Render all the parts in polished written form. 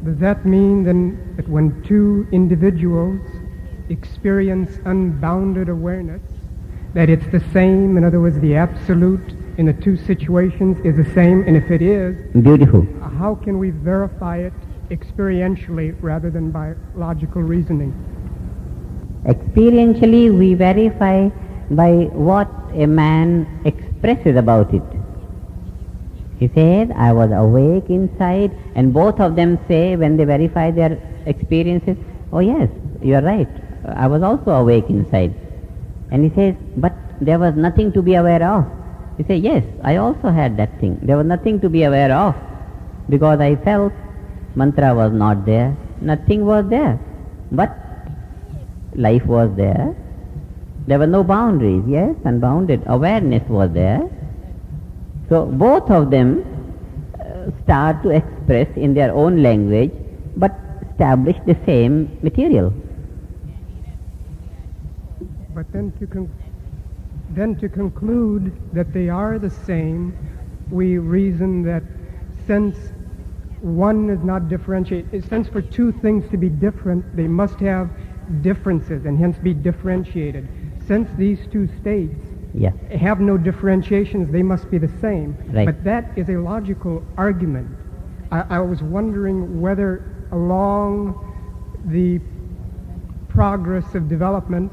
Does that mean then that when two individuals experience unbounded awareness, that it's the same? In other words, the absolute in the two situations is the same, and if it is, beautiful. How can we verify it experientially rather than by logical reasoning? Experientially, we verify by what a man expresses about it. He says, I was awake inside, and both of them say, when they verify their experiences, oh yes, you are right, I was also awake inside. And he says, but there was nothing to be aware of. He says, yes, I also had that thing. There was nothing to be aware of, because I felt mantra was not there, nothing was there, but life was there. There were no boundaries, yes, unbounded awareness was there. So both of them start to express in their own language, but establish the same material. But then to conclude that they are the same, we reason that since one is not differentiated, since for two things to be different, they must have differences and hence be differentiated. Since these two states have no differentiations, they must be the same. Right. But that is a logical argument. I was wondering whether along the progress of development,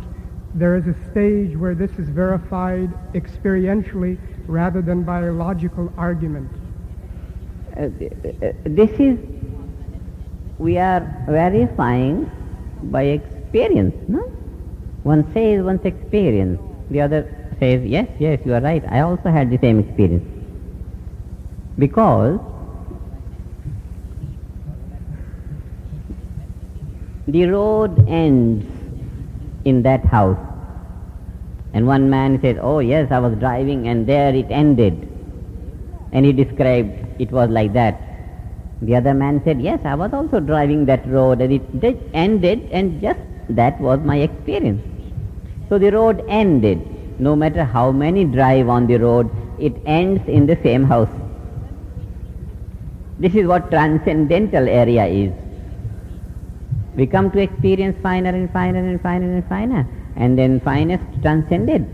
there is a stage where this is verified experientially rather than by a logical argument. This is, we are verifying by experience, no? One says one's experience, the other says, yes, you are right, I also had the same experience. Because the road ends in that house, and one man says, oh yes, I was driving and there it ended, and he described it was like that. The other man said, yes, I was also driving that road and it did ended, and just that was my experience. So the road ended. No matter how many drive on the road, it ends in the same house. This is what transcendental area is. We come to experience finer and finer and finer and finer, and then finest transcended.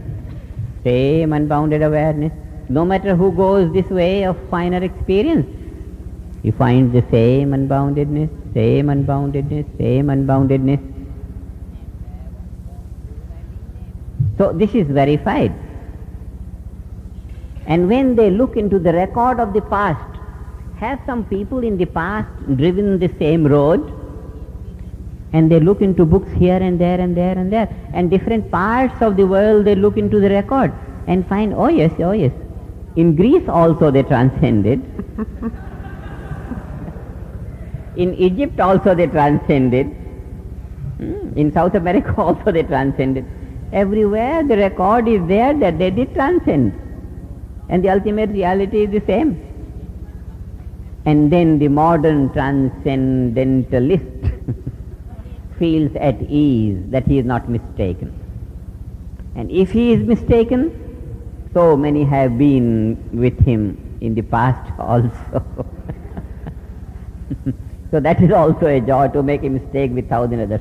Same unbounded awareness. No matter who goes this way of finer experience, you find the same unboundedness, same unboundedness, same unboundedness. So this is verified. And when they look into the record of the past, have some people in the past driven the same road? And they look into books here and there and there and there, and different parts of the world they look into the record and find, oh yes. In Greece also they transcended. In Egypt also they transcended. In South America also they transcended. Everywhere the record is there that they did transcend. And the ultimate reality is the same. And then the modern transcendentalist feels at ease that he is not mistaken. And if he is mistaken, so many have been with him in the past also. So that is also a joy, to make a mistake with 1,000 others.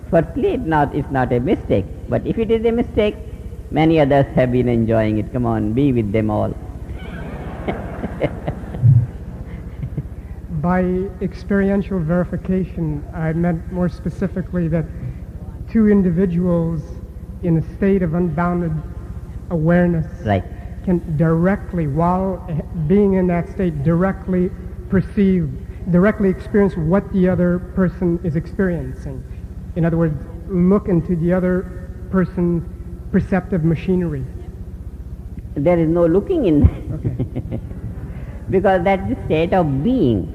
Firstly, it's not a mistake, but if it is a mistake, many others have been enjoying it. Come on, be with them all. By experiential verification, I meant more specifically that two individuals in a state of unbounded awareness can directly, while being in that state, directly perceive, directly experience what the other person is experiencing. In other words, look into the other person's perceptive machinery. There is no looking in that. Okay. Because that's the state of being,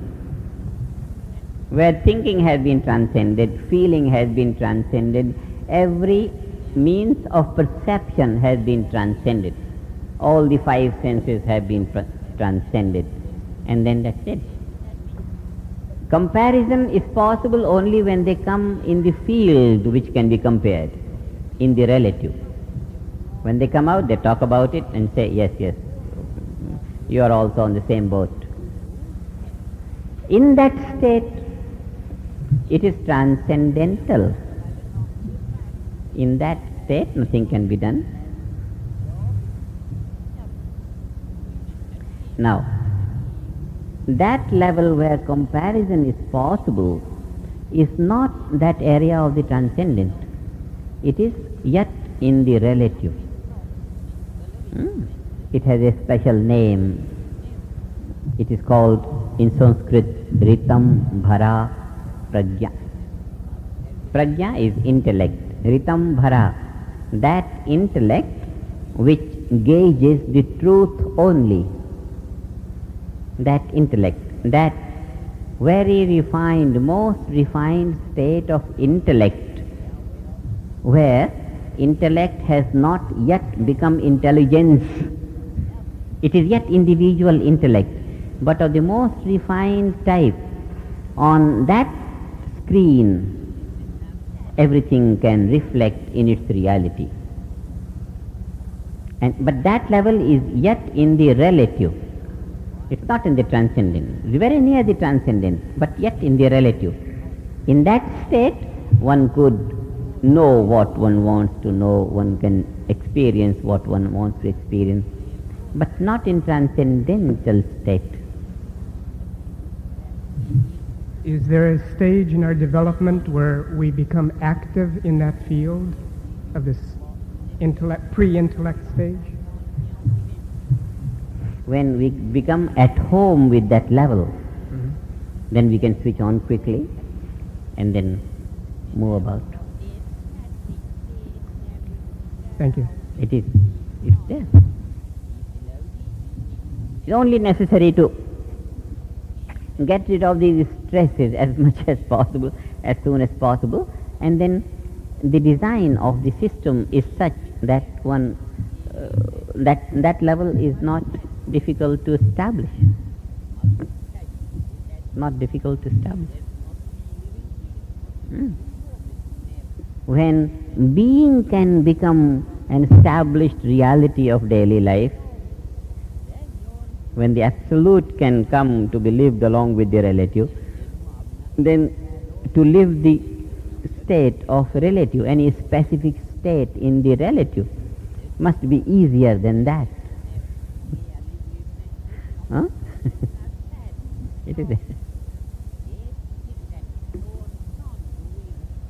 where thinking has been transcended, feeling has been transcended, every means of perception has been transcended. All the five senses have been transcended. And then that's it. Comparison is possible only when they come in the field which can be compared, in the relative. When they come out, they talk about it and say, yes. you are also on the same boat. In that state, it is transcendental. In that state, nothing can be done. Now, that level where comparison is possible is not that area of the transcendent. It is yet in the relative. It has a special name. It is called in Sanskrit Ritam Bhara Prajna. Prajna is intellect. Ritam Bhara, that intellect which gauges the truth only. That intellect, that very refined, most refined state of intellect, where intellect has not yet become intelligence. It is yet individual intellect, but of the most refined type. On that screen, everything can reflect in its reality. But that level is yet in the relative. It's not in the transcendent. It's very near the transcendent, but yet in the relative. In that state, one could know what one wants to know, one can experience what one wants to experience, but not in transcendental state. Is there a stage in our development where we become active in that field of this pre-intellect stage? When we become at home with that level, then we can switch on quickly and then move about. Thank you. It's there. It's only necessary to get rid of these stresses as much as possible, as soon as possible, and then the design of the system is such that one that level is not difficult to establish. Not difficult to establish. When being can become an established reality of daily life, when the absolute can come to be lived along with the relative, then to live the state of relative, any specific state in the relative, must be easier than that. Huh? It is.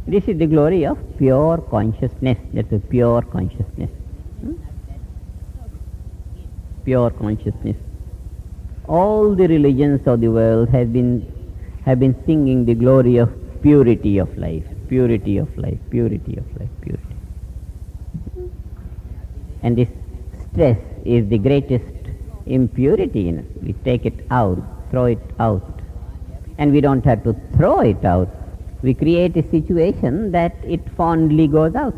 This is the glory of pure consciousness. That's a pure consciousness. Pure consciousness. All the religions of the world have been singing the glory of purity of life, purity of life, purity of life, purity. And this stress is the greatest impurity in us. We take it out, throw it out. And we don't have to throw it out. We create a situation that it fondly goes out.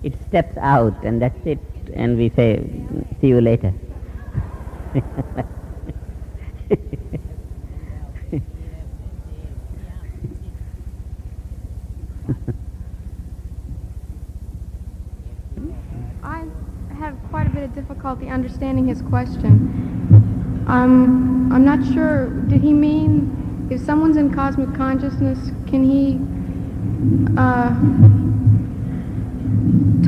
It steps out and that's it. And we say, see you later. I have quite a bit of difficulty understanding his question. I'm not sure, did he mean if someone's in cosmic consciousness, can he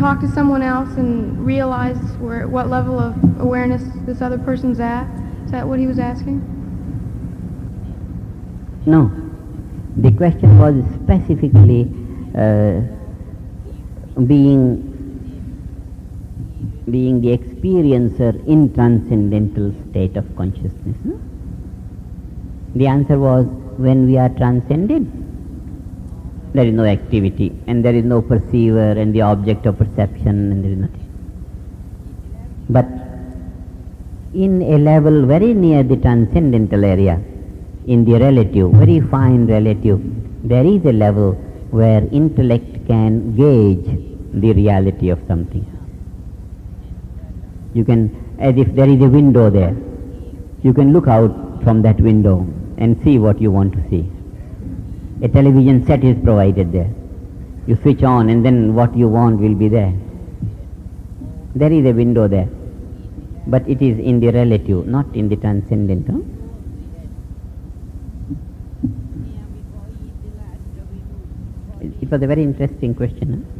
talk to someone else and realize what level of awareness this other person's at? Is that what he was asking? No. The question was specifically being the experiencer in transcendental state of consciousness. The answer was, when we are transcended, there is no activity, and there is no perceiver and the object of perception, and there is nothing. But in a level very near the transcendental area, in the relative, very fine relative, there is a level where intellect can gauge the reality of something. You can, as if there is a window there, you can look out from that window and see what you want to see. A television set is provided there. You switch on and then what you want will be there. There is a window there. but it is in the relative, not in the transcendental. It was a very interesting question. Huh?